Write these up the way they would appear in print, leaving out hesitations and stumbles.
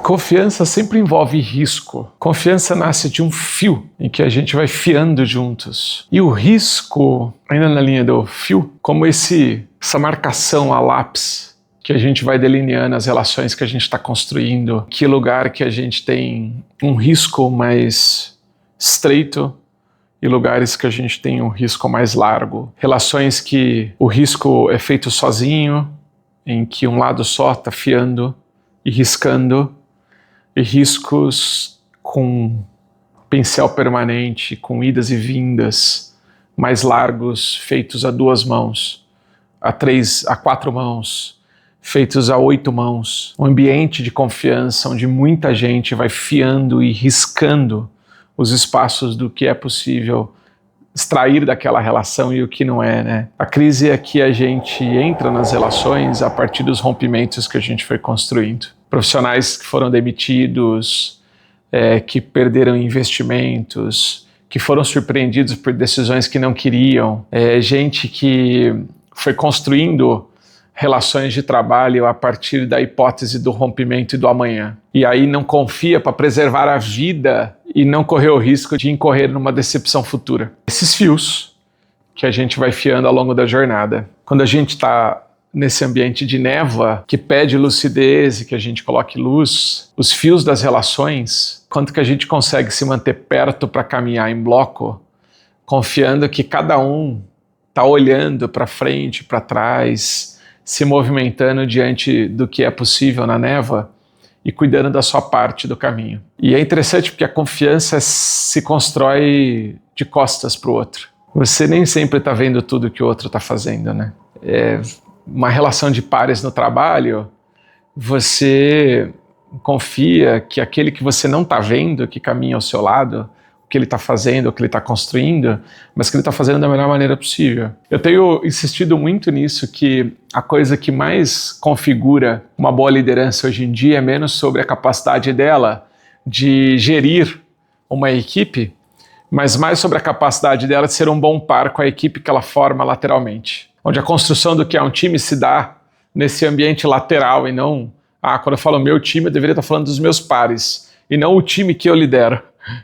Confiança sempre envolve risco. Confiança nasce de um fio em que a gente vai fiando juntos. E o risco, ainda na linha do fio, como essa marcação a lápis que a gente vai delineando as relações que a gente está construindo, que lugar que a gente tem um risco mais estreito e lugares que a gente tem um risco mais largo. Relações que o risco é feito sozinho, em que um lado só está fiando e riscando, e riscos com pincel permanente, com idas e vindas mais largos, feitos a 2 mãos, a 3, a 4 mãos, feitos a 8 mãos. Um ambiente de confiança onde muita gente vai fiando e riscando os espaços do que é possível extrair daquela relação e o que não é, né? A crise é que a gente entra nas relações a partir dos rompimentos que a gente foi construindo. Profissionais que foram demitidos, que perderam investimentos, que foram surpreendidos por decisões que não queriam, gente que foi construindo relações de trabalho a partir da hipótese do rompimento e do amanhã. E aí não confia para preservar a vida e não correr o risco de incorrer numa decepção futura. Esses fios que a gente vai fiando ao longo da jornada. Quando a gente está nesse ambiente de névoa, que pede lucidez e que a gente coloque luz, os fios das relações, quanto que a gente consegue se manter perto para caminhar em bloco, confiando que cada um está olhando para frente, para trás, se movimentando diante do que é possível na névoa e cuidando da sua parte do caminho. E é interessante porque a confiança se constrói de costas para o outro. Você nem sempre está vendo tudo que o outro está fazendo, né? Uma relação de pares no trabalho, você confia que aquele que você não está vendo, que caminha ao seu lado, o que ele está fazendo, o que ele está construindo, mas que ele está fazendo da melhor maneira possível. Eu tenho insistido muito nisso, que a coisa que mais configura uma boa liderança hoje em dia é menos sobre a capacidade dela de gerir uma equipe, mas mais sobre a capacidade dela de ser um bom par com a equipe que ela forma lateralmente. Onde a construção do que é um time se dá nesse ambiente lateral e não, quando eu falo meu time, eu deveria estar falando dos meus pares, e não o time que eu lidero,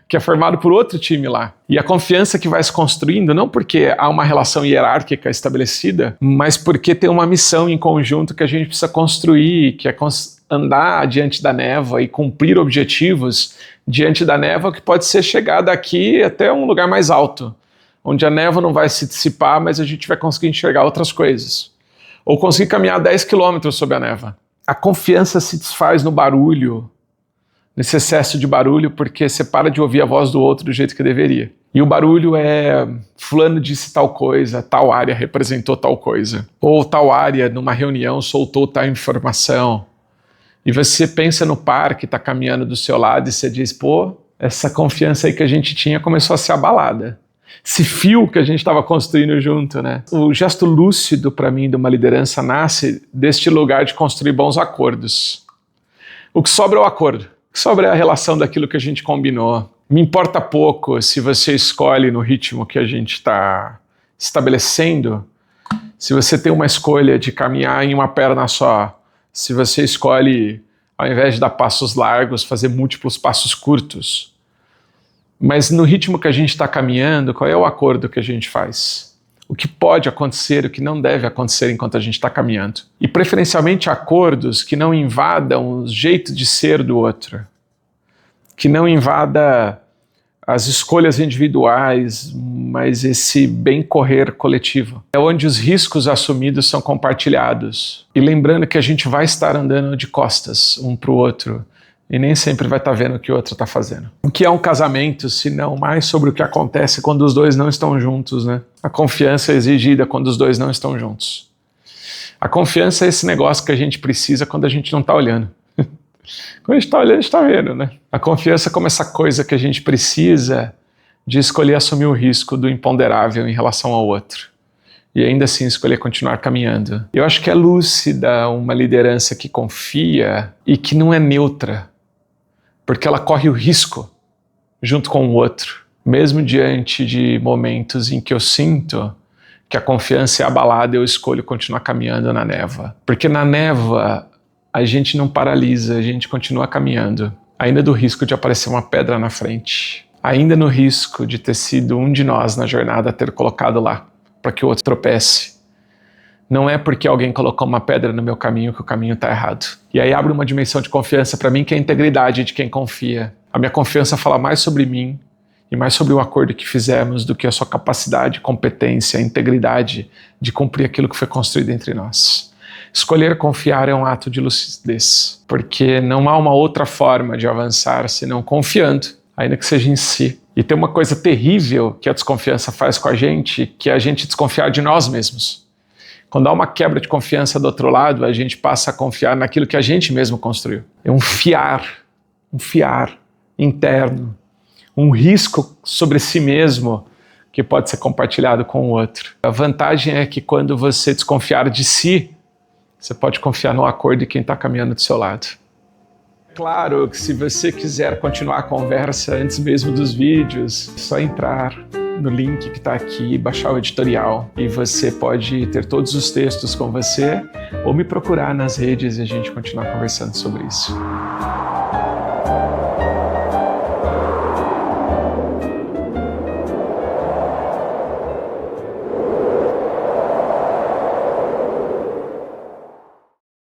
que é formado por outro time lá. E a confiança que vai se construindo, não porque há uma relação hierárquica estabelecida, mas porque tem uma missão em conjunto que a gente precisa construir, que é andar diante da névoa e cumprir objetivos diante da névoa, que pode ser chegar daqui até um lugar mais alto, onde a névoa não vai se dissipar, mas a gente vai conseguir enxergar outras coisas. Ou conseguir caminhar 10 quilômetros sob a névoa. A confiança se desfaz no barulho, nesse excesso de barulho, porque você para de ouvir a voz do outro do jeito que deveria. E o barulho é fulano disse tal coisa, tal área representou tal coisa. Ou tal área, numa reunião, soltou tal informação. E você pensa no par que está caminhando do seu lado e você diz, pô, essa confiança aí que a gente tinha começou a ser abalada. Esse fio que a gente estava construindo junto, né? O gesto lúcido, para mim, de uma liderança nasce deste lugar de construir bons acordos. O que sobra é o acordo. O que sobra é a relação daquilo que a gente combinou. Me importa pouco se você escolhe no ritmo que a gente está estabelecendo, se você tem uma escolha de caminhar em uma perna só, se você escolhe, ao invés de dar passos largos, fazer múltiplos passos curtos. Mas no ritmo que a gente está caminhando, qual é o acordo que a gente faz? O que pode acontecer, o que não deve acontecer enquanto a gente está caminhando? E preferencialmente acordos que não invadam o jeito de ser do outro, que não invada as escolhas individuais, mas esse bem correr coletivo. É onde os riscos assumidos são compartilhados. E lembrando que a gente vai estar andando de costas um para o outro, e nem sempre vai estar vendo o que o outro está fazendo. O que é um casamento, se não mais sobre o que acontece quando os dois não estão juntos, né? A confiança é exigida quando os dois não estão juntos. A confiança é esse negócio que a gente precisa quando a gente não está olhando. Quando a gente está olhando, a gente está vendo, né? A confiança é como essa coisa que a gente precisa de escolher assumir o risco do imponderável em relação ao outro. E ainda assim escolher continuar caminhando. Eu acho que é lúcida uma liderança que confia e que não é neutra, porque ela corre o risco junto com o outro, mesmo diante de momentos em que eu sinto que a confiança é abalada, eu escolho continuar caminhando na névoa. Porque na névoa a gente não paralisa, a gente continua caminhando, ainda do risco de aparecer uma pedra na frente, ainda no risco de ter sido um de nós na jornada ter colocado lá, para que o outro tropece. Não é porque alguém colocou uma pedra no meu caminho que o caminho está errado. E aí abre uma dimensão de confiança para mim, que é a integridade de quem confia. A minha confiança fala mais sobre mim e mais sobre o acordo que fizemos do que a sua capacidade, competência, integridade de cumprir aquilo que foi construído entre nós. Escolher confiar é um ato de lucidez, porque não há uma outra forma de avançar senão confiando, ainda que seja em si. E tem uma coisa terrível que a desconfiança faz com a gente, que é a gente desconfiar de nós mesmos. Quando há uma quebra de confiança do outro lado, a gente passa a confiar naquilo que a gente mesmo construiu. É um fiar interno, um risco sobre si mesmo que pode ser compartilhado com o outro. A vantagem é que quando você desconfiar de si, você pode confiar no acordo de quem está caminhando do seu lado. Claro que se você quiser continuar a conversa antes mesmo dos vídeos, é só entrar no link que está aqui, baixar o editorial e você pode ter todos os textos com você ou me procurar nas redes e a gente continuar conversando sobre isso.